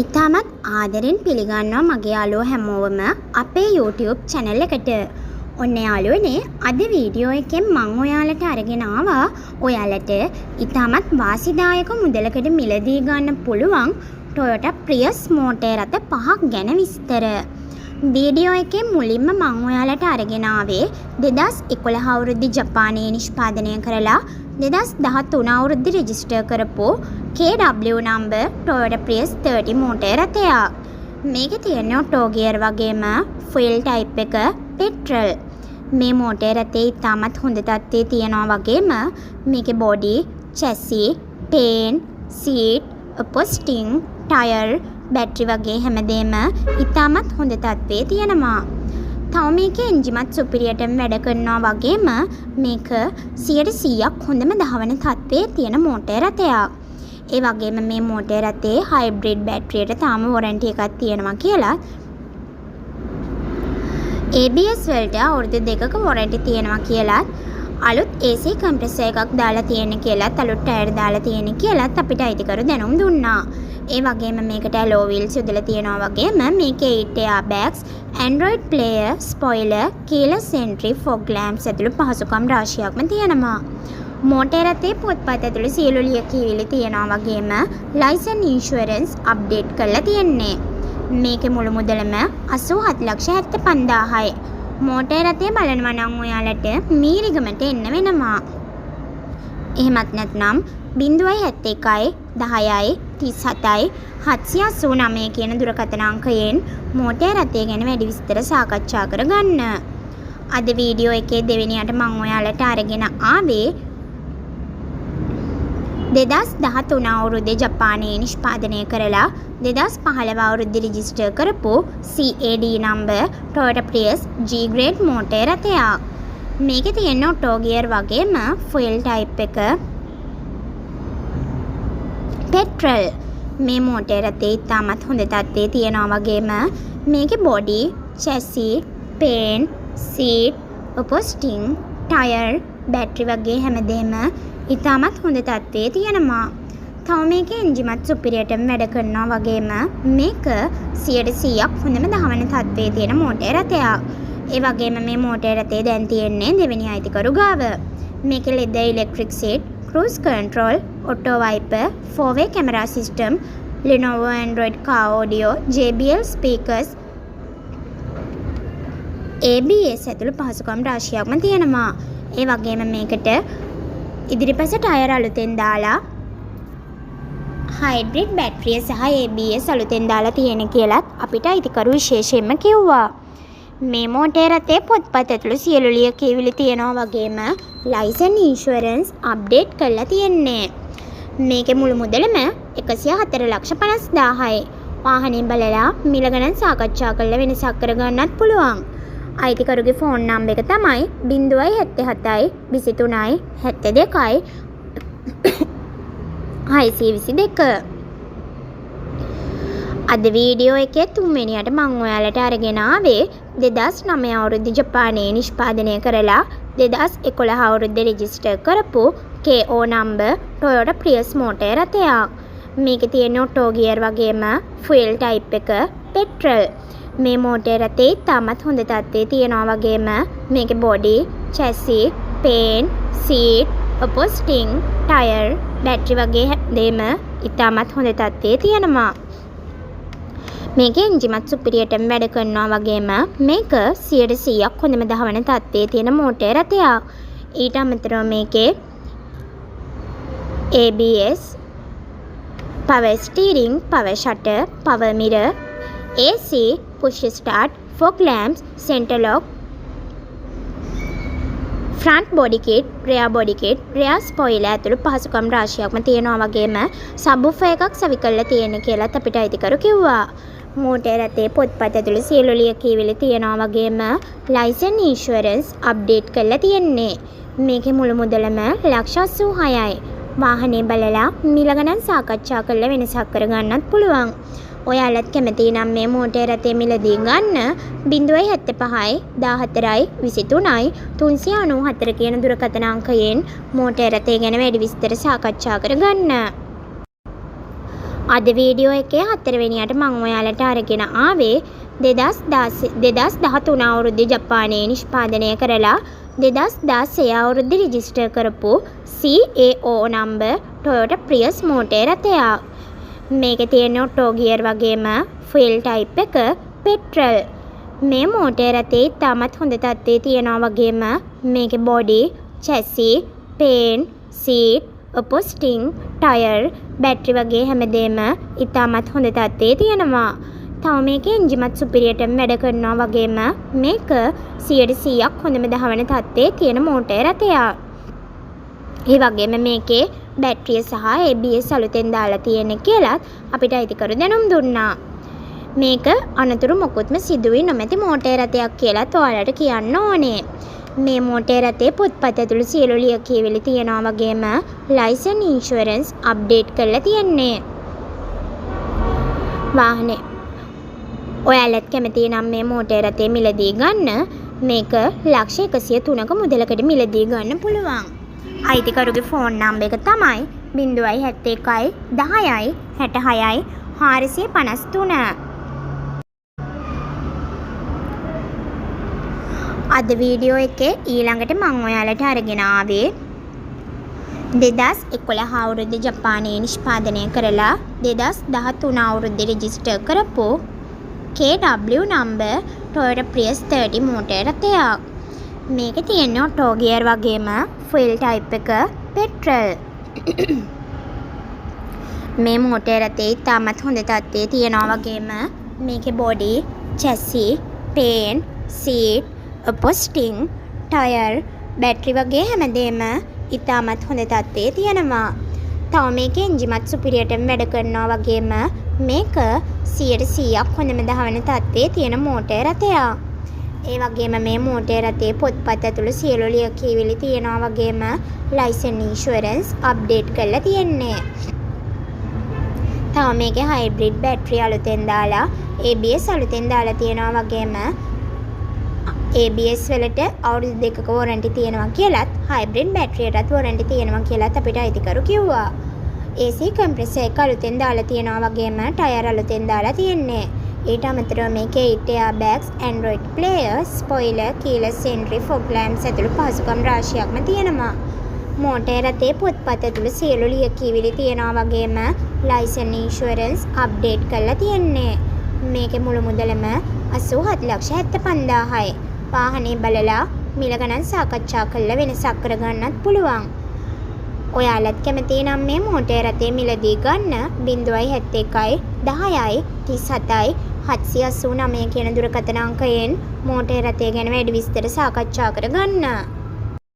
ඉතාමත් ආදරෙන් පිළිගන්නවා මගේ යාළුවෝ හැමෝම අපේ YouTube channel එකට. ඔන්න යාළුවනේ අද වීඩියෝ එකෙන් මම ඔයාලට අරගෙන ආවා ඔයාලට ඉතාමත් වාසිදායක මුදලකට මිලදී ගන්න පුළුවන් Toyota Prius මෝටර් රථ 5ක් ගැන විස්තර. වීඩියෝ එකේ මුලින්ම මම ඔයාලට අරගෙන ආවේ 2011 අවුරුද්දේ ජපානයේ නිෂ්පාදනය කරලා 2013 අවුරුද්දේ රෙජිස්ටර් කරපු KW number Toyota Prius 30 motor රථයක්. මේකේ තියෙන ඔටෝ ගියර් වගේම ෆුල් ටයිප් එක පෙට්‍රල්. මේ මෝටර් රථේ ඉතාමත් හොඳ තත්ත්වයේ තියෙනවා වගේම මේකේ body, chassis, paint, seat, upholstering, tire, battery වගේ හැමදේම ඉතාමත් හොඳ තත්ත්වයේ තියෙනවා. තව මේකේ එන්ජිමත් සුපිරියටම වැඩ කරනවා වගේම මේක 100%ක් හොඳම දහවන තත්ත්වයේ තියෙන මෝටර් රථයක්. ඒ වගේම මේ මෝටර් රථේ හයිබ්‍රිඩ් බැටරියට තාම වොරන්ටි එකක් තියෙනවා කියලා. ABS වලට අවුරුදු 2ක වොරන්ටි තියෙනවා කියලාත් අලුත් AC කම්ප්‍රෙසර් එකක් දාලා තියෙන කියලාත් අලුත් ටයර් දාලා තියෙන කියලාත් අපිට අයිතිකරු දැනුම් දුන්නා. ඒ වගේම මේකට alloy wheels යොදලා තියෙනවා වගේම මේකේ 8 airbags, Android player, spoiler, keyless entry, fog lamps ඇතුළු පහසුකම් රාශියක්ම තියෙනවා. මෝටර් රථයේ පොත්පත් ඇතුළු සියලු ලියකියවිලි තියෙනවා වගේම license insurance update කරලා තියෙන්නේ. මේකේ මුළු මුදලම 87,75,000යි. මෝටර් රථය බලනවා නම් ඔයාලට මීරිගමට එන්න වෙනවා. එහෙමත් නැත්නම් 071 10යි 37යි 789 කියන දුරකථන අංකයෙන් මෝටර් රථය ගැන වැඩි විස්තර සාකච්ඡා කරගන්න. අද වීඩියෝ එකේ දෙවෙනියට මම ඔයාලට අරගෙන ආවේ 2013 අවුරුද්දේ ජපානයේ නිෂ්පාදනය කරලා 2015 අවුරුද්දේ රෙජිස්ටර් කරපු CAD number Toyota Prius G grade motor රථයක්. මේකේ තියෙන ඔටෝ ගියර් වගේම ෆුල් ටයිප් එක පෙට්‍රල්. මේ මෝටර් රථේ ඉතාමත් හොඳ තත්ත්වයේ තියෙනවා වගේම මේකේ body, chassis, paint, seat, upholstering, tire, battery වගේ හැමදේම ඉතාමත් හොඳ තත්ත්වයේ තියෙනවා. තව මේකේ එන්ජිමත් සුපිරියටම වැඩ කරනවා වගේම මේක 100%ක් හොඳම දහවන තත්ත්වයේ තියෙන මෝටර් රථයක්. ඒ වගේම මේ මෝටර් රථේ දැන් තියෙන්නේ දෙවෙනි අයිතිකරු ගාව. මේකේ leather electric seat, cruise control, auto wiper, 4-way camera system, Lenovo Android car audio, JBL speakers, ABS ඇතුළු පහසුකම් රාශියක්ම තියෙනවා. ඒ වගේම මේකට ඉදිරිපස ටයර් අලුතෙන් දාලා හයිබ්‍රිඩ් බැටරිය සහ ABS අලුතෙන් දාලා තියෙන කියලාත් අපිට අයිතිකරු විශේෂයෙන්ම කිව්වා. මේ මෝටර් රථයේ පොත්පත් ඇතුළු සියලු ලියකියවිලි තියෙනවා වගේම license insurance update කරලා තියෙන්නේ. මේකේ මුළු මුදලම 104,50,000යි. වාහනේ බලලා මිල ගණන් සාකච්ඡා කරලා වෙනසක් කරගන්නත් පුළුවන්. අයිතිකරුගේ ෆෝන් නම්බර් එක තමයි 077යි 23යි 72යි 622. අද වීඩියෝ එකේ තුන්වෙනියට මම ඔයාලට අරගෙන ආවේ 2009 අවුරුද්දේ ජපානයේ නිෂ්පාදනය කරලා 2011 අවුරුද්දේ රෙජිස්ටර් කරපු KO number Toyota Prius motor රථයක්. මේකේ තියෙන ඔටෝ ගියර් වගේම ෆුල් ටයිප් එක පෙට්‍රල්. මේ මෝටර් රථේ ඉතාමත් හොඳ තත්ත්වයේ තියෙනවා වගේම මේකේ body, chassis, paint, seat, upholstering, tire, battery වගේ හැමදේම ඉතාමත් හොඳ තත්ත්වයේ තියෙනවා. මේකේ එන්ජිමත් සුපිරියටම වැඩ කරනවා වගේම මේක 100%ක් හොඳම දහවන තත්ත්වයේ තියෙන මෝටර් රථයක්. ඊට අමතරව මේකේ ABS, power steering, power shutter, power mirror, AC, push start, fog lamps, center lock, front body kit, rear body kit, rear spoiler ඇතුළු පහසුකම් රාශියක්ම තියෙනවා වගේම සබ්වූෆර් එකක් සවි කරලා තියෙන කියලාත් අපිට අයිතිකරු කිව්වා. මෝටර් රථයේ පොත්පත් ඇතුළු සියලු ලියකියවිලි තියෙනවා වගේම license insurance update කරලා තියෙන්නේ. මේකේ මුළු මුදලම 186,000යි. වාහනේ බලලා මිල ගණන් සාකච්ඡා කරලා වෙනසක් කරගන්නත් පුළුවන්. ඔයාලත් කැමති නම් මේ මෝටර් රථය මිලදී ගන්න 075යි 14යි 23යි 394 කියන දුරකථන අංකයෙන් මෝටර් රථය ගැන වැඩි විස්තර සාකච්ඡා කරගන්න. අද වීඩියෝ එකේ 4 වෙනියට මම ඔයාලට අරගෙන ආවේ 2013 අවුරුද්දේ ජපානයේ නිෂ්පාදනය කරලා 2016 අවුරුද්දේ රෙජිස්ටර් කරපු CAO number Toyota Prius motor රථයක්. මේකේ තියෙන ඔටෝ ගියර් වගේම ෆුවල් ටයිප් එක පෙට්‍රල්. මේ මෝටර් රථේ ඉතාමත් හොඳ තත්ත්වයේ තියෙනවා වගේම මේකේ body, chassis, paint, seat, upholstering, tyre, battery වගේ හැමදේම ඉතාමත් හොඳ තත්ත්වයේ තියෙනවා. තව මේකේ එන්ජිමත් සුපිරියටම වැඩ කරනවා වගේම මේක 100%ක් හොඳම දහවන තත්ත්වයේ තියෙන මෝටර් රථයක්. ඒ වගේම මේකේ බැටරිය සහ ABS අලුතෙන් දාලා තියෙන කියලාත් අපිට අයිතිකරු දැනුම් දුන්නා. මේක අනතුරු මොකුත්ම සිදුවී නොමැති මෝටර් රථයක් කියලාත් ඔයාලට කියන්න ඕනේ. මේ මෝටර් රථේ පොත්පත් ඇතුළු සියලු ලියකියවිලි තියෙනවා වගේම ලයිසන් ඉන්ෂුරන්ස් අප්ඩේට් කරලා තියෙන්නේ. වාහනේ ඔයාලත් කැමති නම් මේ මෝටර් රථේ මිලදී ගන්න. මේක ලක්ෂ 103ක මුදලකට මිලදී ගන්න පුළුවන්. අයිතිකරුගේ ෆෝන් නම්බර් එක තමයි 071 10යි 66යි 453. අද වීඩියෝ එකේ ඊළඟට මම ඔයාලට අරගෙන ආවේ 2011 අවුරුද්දේ ජපානයේ නිෂ්පාදනය කරලා 2013 අවුරුද්දේ රෙජිස්ටර් කරපු KW number Toyota Prius 30 motor රථයක්. මේකේ තියෙන ඔටෝ ගියර් වගේම ෆුවල් ටයිප් එක පෙට්‍රල්. මේ මෝටර් රථේ ඉතාමත් හොඳ තත්ත්වයේ තියෙනවා වගේම මේකේ body, chassis, paint, seat, upholstering, tyre, battery වගේ හැමදේම ඉතාමත් හොඳ තත්ත්වයේ තියෙනවා. තව මේකේ එන්ජිමත් සුපිරියටම වැඩ කරනවා වගේම මේක 100%ක් හොඳම දහවන තත්ත්වයේ තියෙන මෝටර් රථයක්. ඒ වගේම මේ මෝටර් රථයේ පොත්පත් ඇතුළු සියලු ලියකියවිලි තියෙනවා වගේම ලයිසන් ඉන්ෂුරන්ස් අප්ඩේට් කරලා තියෙන්නේ. තව මේකේ හයිබ්‍රිඩ් බැටරි අලුතෙන් දාලා ABS අලුතෙන් දාලා තියෙනවා වගේම ABS වලට අවුරුදු 2ක වොරන්ටි තියෙනවා කියලත් හයිබ්‍රිඩ් බැටරියටත් වොරන්ටි තියෙනවා කියලත් අපිට අයිතිකරු කිව්වා. AC කම්ප්‍රෙසර් එක අලුතෙන් දාලා තියෙනවා වගේම ටයර් අලුතෙන් දාලා තියෙන්නේ. ඊට අමතරව මේකේ 8 airbags, Android player, spoiler, keyless entry, fog lamps ඇතුළු පහසුකම් රාශියක්ම තියෙනවා. මෝටර් රථයේ පොත්පත් ඇතුළු සියලු ලියකියවිලි තියෙනවා වගේම ලයිසන් ඉන්ෂුරන්ස් අප්ඩේට් කරලා තියෙන්නේ. මේකේ මුළු මුදලම 87,75,000යි. වාහනේ බලලා මිල ගණන් සාකච්ඡා කරලා වෙනසක් කරගන්නත් පුළුවන්. ඔයාලත් කැමති නම් මේ මෝටර් රථේ මිලදී ගන්න 071 10යි 37යි 789 කියන දුරකථන අංකයෙන් මෝටර් රථය ගැන වැඩි විස්තර සාකච්ඡා කරගන්න.